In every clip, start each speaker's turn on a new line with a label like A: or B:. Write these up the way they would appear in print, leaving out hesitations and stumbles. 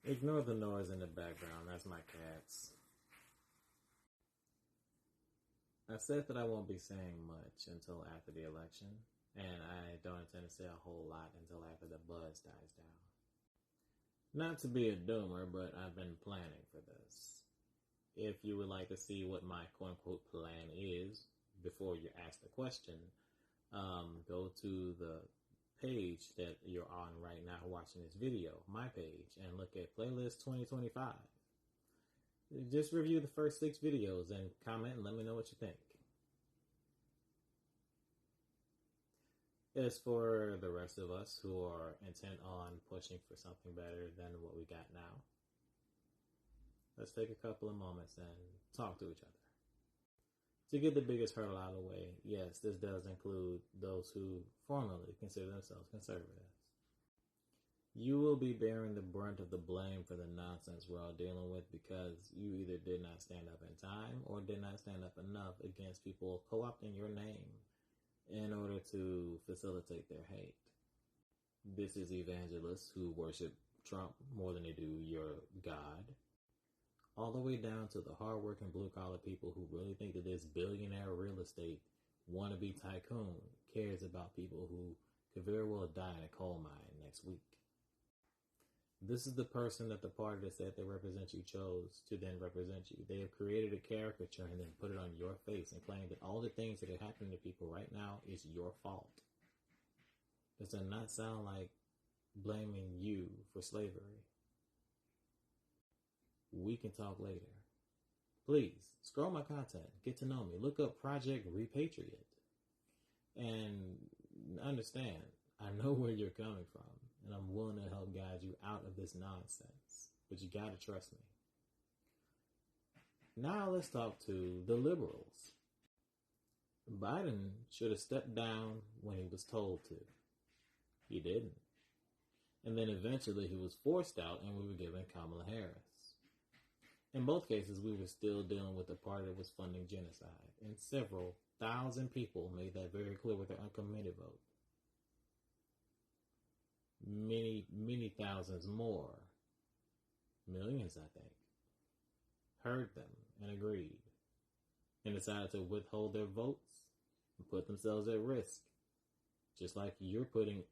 A: Ignore the noise in the background. That's my cats. I said that I won't be saying much until after the election, and I don't intend to say a whole lot until after the buzz dies down. Not to be a doomer, but I've been planning for this. If you would like to see what my quote-unquote plan is before you ask the question, go to the page that you're on right now watching this video, my page, and look at Playlist 2025. Just review the first 6 videos and comment and let me know what you think. As for the rest of us who are intent on pushing for something better than what we got now, let's take a couple of moments and talk to each other. To get the biggest hurdle out of the way, yes, this does include those who formally consider themselves conservatives. You will be bearing the brunt of the blame for the nonsense we're all dealing with because you either did not stand up in time or did not stand up enough against people co-opting your name in order to facilitate their hate. This is evangelists who worship Trump more than they do your God, all the way down to the hardworking blue-collar people who really think that this billionaire real estate wannabe tycoon cares about people who could very well die in a coal mine next week. This is the person that the party that said they represent you chose to then represent you. They have created a caricature and then put it on your face and claim that all the things that are happening to people right now is your fault. Does that not sound like blaming you for slavery? We can talk later. Please, scroll my content. Get to know me. Look up Project Repatriate. And understand, I know where you're coming from. And I'm willing to help guide you out of this nonsense. But you gotta trust me. Now let's talk to the liberals. Biden should have stepped down when he was told to. He didn't. And then eventually he was forced out and we were given Kamala Harris. In both cases, we were still dealing with a party that was funding genocide, and several thousand people made that very clear with their uncommitted vote. Many thousands more, millions I think, heard them and agreed, and decided to withhold their votes and put themselves at risk, just like you're putting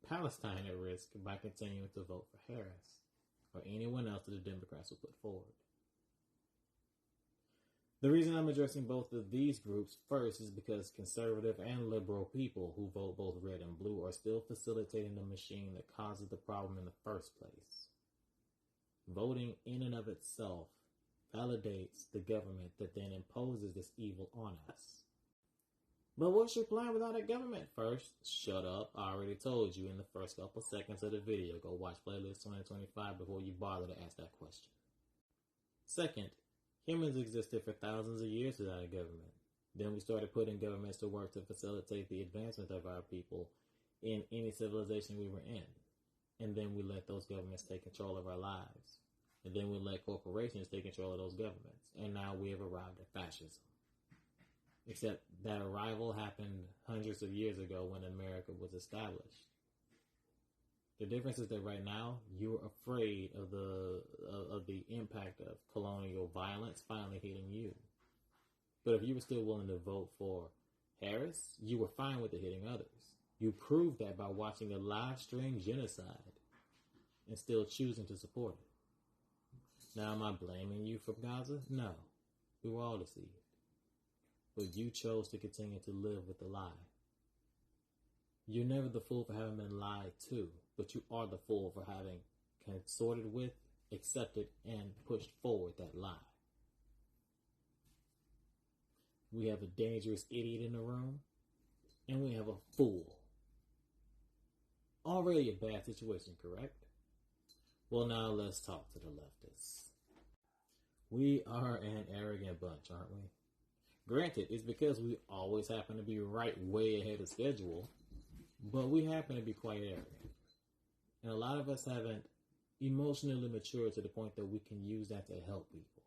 A: Palestine at risk by continuing to vote for Harris or anyone else that the Democrats will put forward. The reason I'm addressing both of these groups first is because conservative and liberal people who vote both red and blue are still facilitating the machine that causes the problem in the first place. Voting in and of itself validates the government that then imposes this evil on us. But what's your plan without a government? First, shut up. I already told you in the first couple seconds of the video. Go watch Playlist 2025 before you bother to ask that question. Second, humans existed for thousands of years without a government. Then we started putting governments to work to facilitate the advancement of our people in any civilization we were in. And then we let those governments take control of our lives. And then we let corporations take control of those governments. And now we have arrived at fascism. Except that arrival happened hundreds of years ago when America was established. The difference is that right now, you're afraid of the impact of colonial violence finally hitting you. But if you were still willing to vote for Harris, you were fine with it hitting others. You proved that by watching a live stream genocide and still choosing to support it. Now, am I blaming you for Gaza? No. We were all deceived. But you chose to continue to live with the lie. You're never the fool for having been lied to, but you are the fool for having consorted with, accepted, and pushed forward that lie. We have a dangerous idiot in the room, and we have a fool. Already a bad situation, correct? Well, now let's talk to the leftists. We are an arrogant bunch, aren't we? Granted, it's because we always happen to be right way ahead of schedule, but we happen to be quite arrogant. And a lot of us haven't emotionally matured to the point that we can use that to help people.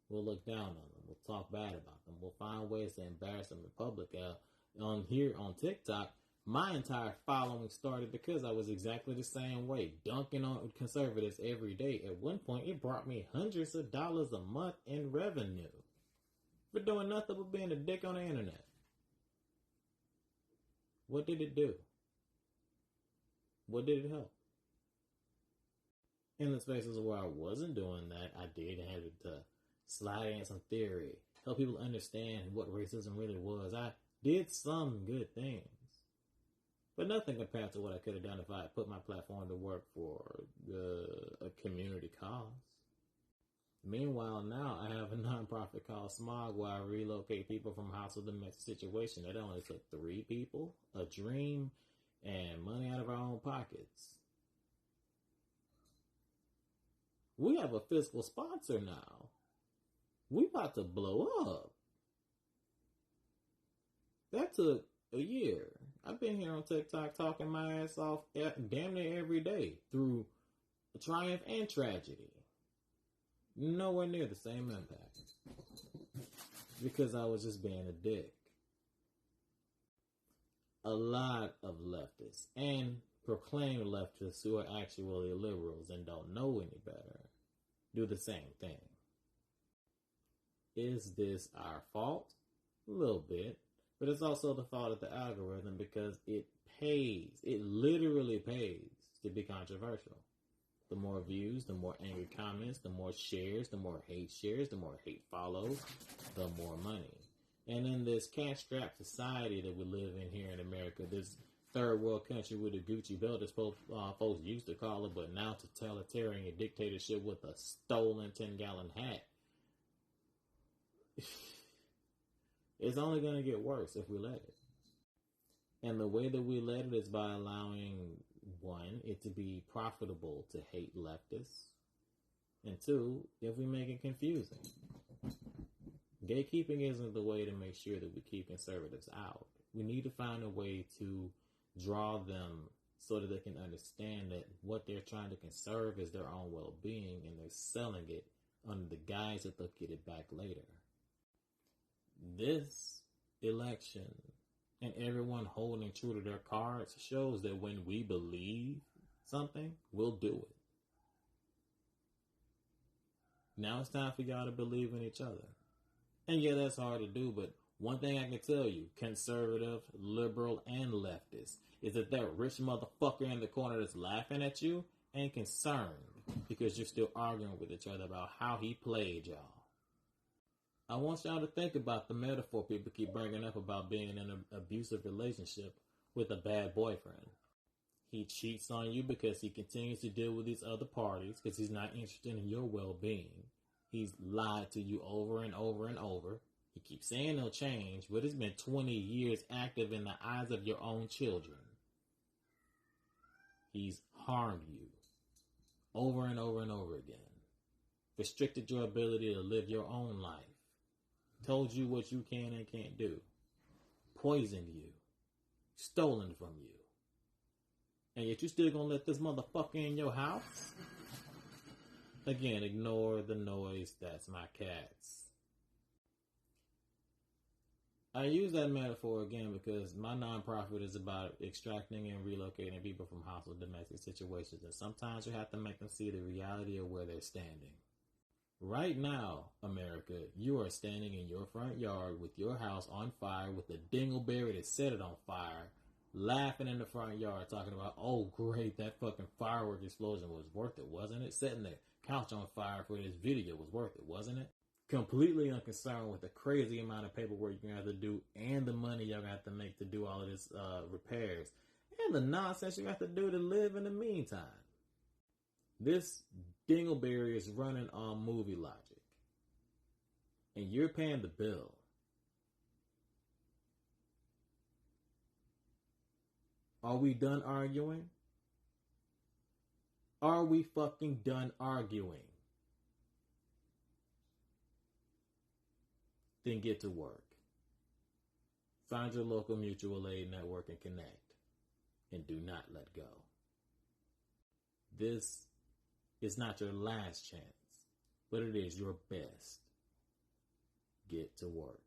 A: We'll look down on them. We'll talk bad about them. We'll find ways to embarrass them in public. On TikTok, My entire following started because I was exactly the same way, dunking on conservatives every day. At one point, it brought me hundreds of dollars a month in revenue for doing nothing but being a dick on the internet. What did it do? What did it help? In the spaces where I wasn't doing that, I did have to slide in some theory, help people understand what racism really was. I did some good things, but nothing compared to what I could have done if I had put my platform to work for a community cause. Meanwhile, now I have a nonprofit called Smog where I relocate people from household domestic situation. That only took 3 people, a dream, and money out of our own pockets. We have a fiscal sponsor now. We about to blow up. That took a year. I've been here on TikTok talking my ass off damn near every day through triumph and tragedy. Nowhere near the same impact. Because I was just being a dick. A lot of leftists and proclaimed leftists who are actually liberals and don't know any better do the same thing. Is this our fault? A little bit. But it's also the fault of the algorithm because it pays. It literally pays to be controversial. The more views, the more angry comments, the more shares, the more hate follows, the more money. And in this cash-strapped society that we live in here in America, this third world country with a Gucci belt, as folks used to call it, but now totalitarian dictatorship with a stolen 10-gallon hat. It's only going to get worse if we let it. And the way that we let it is by allowing, 1, it to be profitable to hate leftists, and 2, if we make it confusing. Gatekeeping isn't the way to make sure that we keep conservatives out. We need to find a way to draw them so that they can understand that what they're trying to conserve is their own well-being, and they're selling it under the guise that they'll get it back later. This election and everyone holding true to their cards shows that when we believe something, we'll do it. Now it's time for y'all to believe in each other. And yeah, that's hard to do, but one thing I can tell you, conservative, liberal, and leftist, is that that rich motherfucker in the corner that's laughing at you ain't concerned because you're still arguing with each other about how he played y'all. I want y'all to think about the metaphor people keep bringing up about being in an abusive relationship with a bad boyfriend. He cheats on you because he continues to deal with these other parties because he's not interested in your well-being. He's lied to you over and over and over. He keeps saying he'll change, but it's been 20 years active in the eyes of your own children. He's harmed you over and over and over again. Restricted your ability to live your own life. Told you what you can and can't do. Poisoned you. Stolen from you. And yet you still gonna let this motherfucker in your house? Again, ignore the noise. That's my cats. I use that metaphor again because my nonprofit is about extracting and relocating people from hostile domestic situations. And sometimes you have to make them see the reality of where they're standing. Right now, America, you are standing in your front yard with your house on fire with the dingleberry that set it on fire, laughing in the front yard, talking about, oh great, that fucking firework explosion was worth it, wasn't it? Setting the couch on fire for this video was worth it, wasn't it? Completely unconcerned with the crazy amount of paperwork you're going to have to do and the money you're going to have to make to do all of this repairs and the nonsense you have to do to live in the meantime. This dingleberry is running on movie logic. And you're paying the bill. Are we done arguing? Are we fucking done arguing? Then get to work. Find your local mutual aid network and connect. And do not let go. This is not your last chance, but it is your best. Get to work.